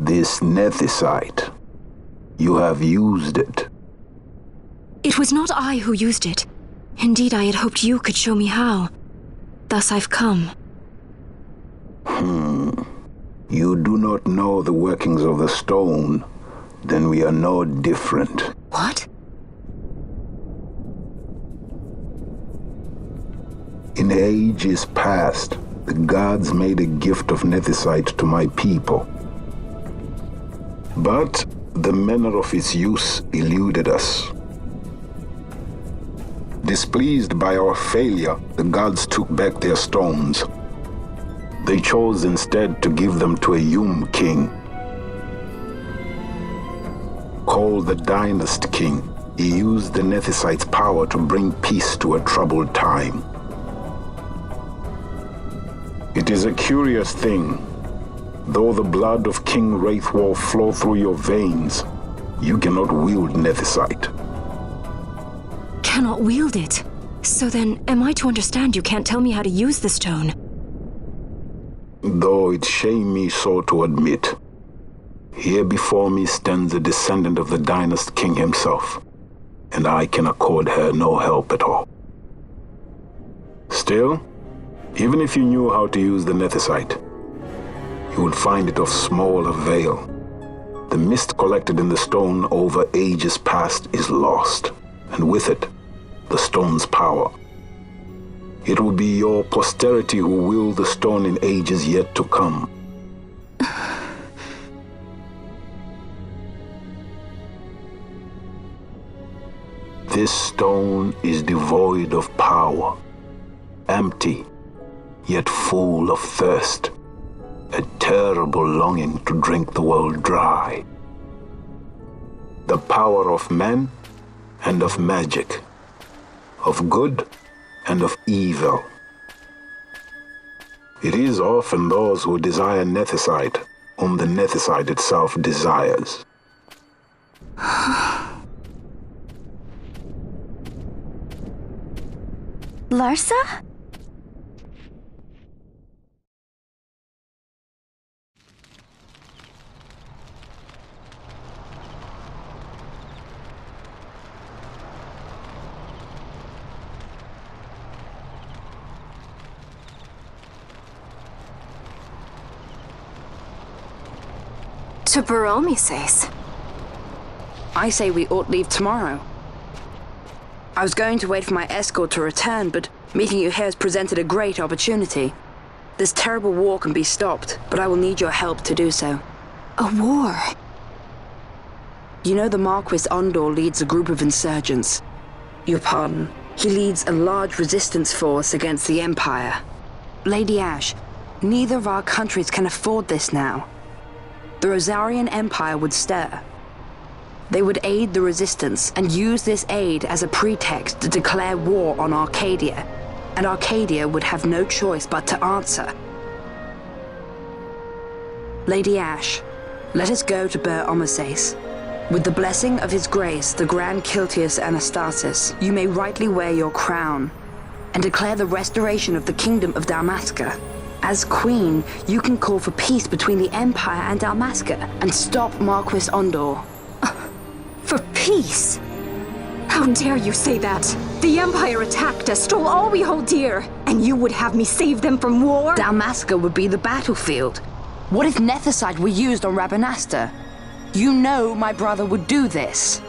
This nethicite. You have used it. It was not I who used it. Indeed, I had hoped you could show me how. Thus I've come. You do not know the workings of the stone. Then we are no different. What? In ages past, the gods made a gift of nethicite to my people. But the manner of its use eluded us. Displeased by our failure, the gods took back their stones. They chose instead to give them to a Yum king. Called the Dynast King, he used the nethicite's power to bring peace to a troubled time. It is a curious thing. Though the blood of King Wraithwolf flow through your veins, you cannot wield nethicite. Cannot wield it? So then, am I to understand you can't tell me how to use the stone? Though it shame me so to admit, here before me stands a descendant of the Dynast King himself, and I can accord her no help at all. Still, even if you knew how to use the nethicite, you would find it of small avail. The mist collected in the stone over ages past is lost, and with it, the stone's power. It will be your posterity who will the stone in ages yet to come. This stone is devoid of power, empty, yet full of thirst. A terrible longing to drink the world dry. The power of man and of magic, of good and of evil. It is often those who desire nethicite whom the nethicite itself desires. Larsa? To Baromi says. I say we ought leave tomorrow. I was going to wait for my escort to return, but meeting you here has presented a great opportunity. This terrible war can be stopped, but I will need your help to do so. A war? You know the Marquis Ondor leads a group of insurgents. Your pardon. He leads a large resistance force against the Empire. Lady Ash, neither of our countries can afford this now. The Rosarian Empire would stir. They would aid the resistance and use this aid as a pretext to declare war on Arcadia, and Arcadia would have no choice but to answer. Lady Ash, let us go to Ber Omases. With the blessing of His Grace, the Grand Kiltius Anastasis, you may rightly wear your crown and declare the restoration of the Kingdom of Dalmasca. As Queen, you can call for peace between the Empire and Dalmasca and stop Marquis Ondor. For peace? How dare you say that? The Empire attacked us, stole all we hold dear, and you would have me save them from war? Dalmasca would be the battlefield. What if nethicite were used on Rabanasta? You know my brother would do this.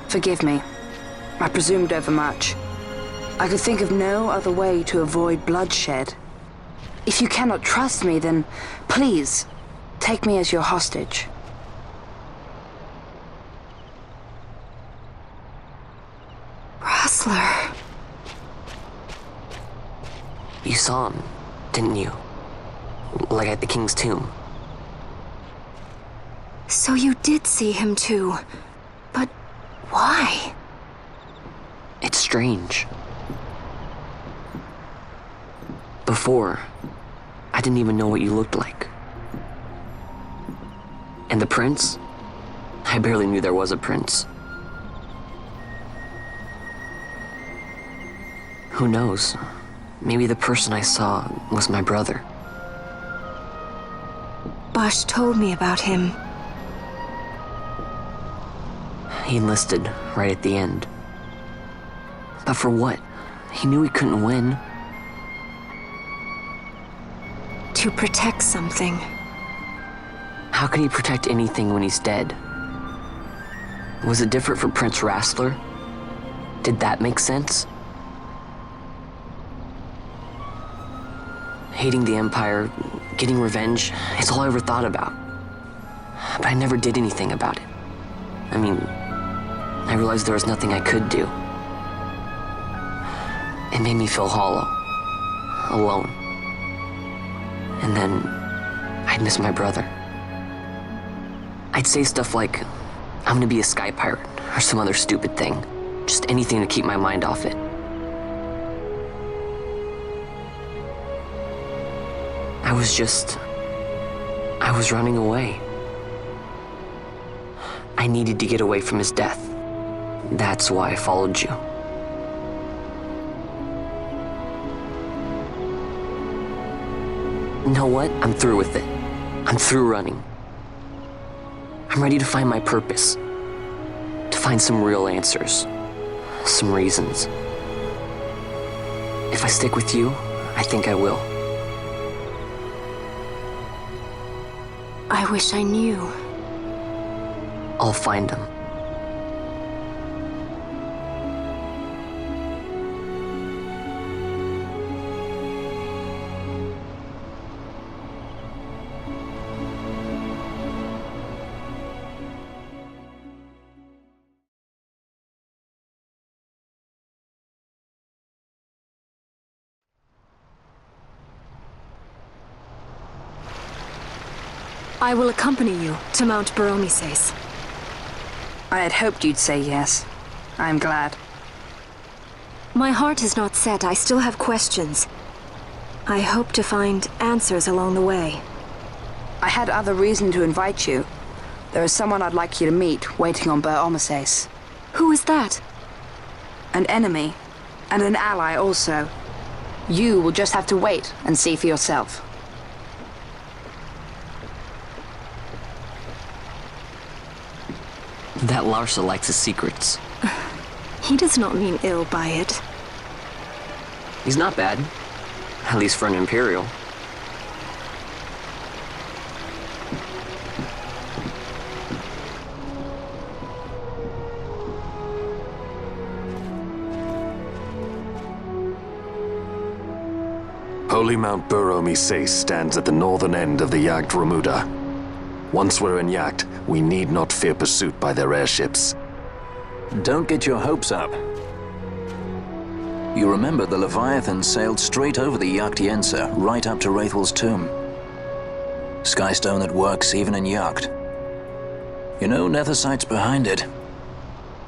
Forgive me. I presumed overmuch. I could think of no other way to avoid bloodshed. If you cannot trust me, then please, take me as your hostage. Rustler. You saw him, didn't you? Like at the King's tomb. So you did see him too. But why? It's strange. Before, I didn't even know what you looked like. And the prince? I barely knew there was a prince. Who knows? maybe the person I saw was my brother. Bosch told me about him. He enlisted right at the end. But for what? He knew he couldn't win. To protect something. How can he protect anything when he's dead? Was it different for Prince Rastler? Did that make sense? Hating the Empire, getting revenge, it's all I ever thought about. But I never did anything about it. I mean, I realized there was nothing I could do. It made me feel hollow, alone. And then I'd miss my brother. I'd say stuff like, I'm gonna be a sky pirate, or some other stupid thing. Just anything to keep my mind off it. I was running away. I needed to get away from his death. That's why I followed you. You know what? I'm through with it. I'm through running. I'm ready to find my purpose. To find some real answers. Some reasons. If I stick with you, I think I will. I wish I knew. I'll find them. I will accompany you to Mount Baromises. I had hoped you'd say yes. I'm glad. My heart is not set. I still have questions. I hope to find answers along the way. I had other reason to invite you. There is someone I'd like you to meet waiting on Baromises. Who is that? An enemy, and an ally also. You will just have to wait and see for yourself. That Larsa likes his secrets. He does not mean ill by it. He's not bad. At least for an Imperial. Holy Mount Baromises stands at the northern end of the Yacht Remuda. Once we're in Yacht, we need not fear pursuit by their airships. Don't get your hopes up. You remember the Leviathan sailed straight over the Yacht Yensa, right up to Wraithel's tomb. Skystone that works even in Yacht. You know, Nethersight's behind it.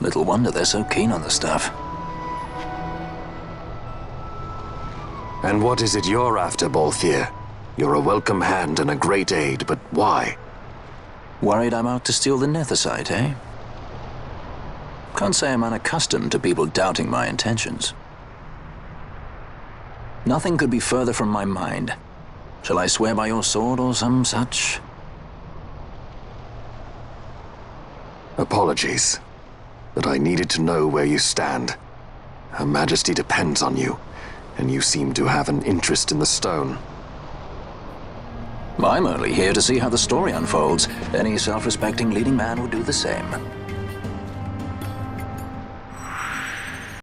Little wonder they're so keen on the stuff. And what is it you're after, Balthier? You're a welcome hand and a great aid, but why? Worried I'm out to steal the Nethersight, eh? Can't say I'm unaccustomed to people doubting my intentions. Nothing could be further from my mind. Shall I swear by your sword or some such? Apologies, but I needed to know where you stand. Her Majesty depends on you, and you seem to have an interest in the stone. I'm only here to see how the story unfolds. Any self-respecting leading man would do the same.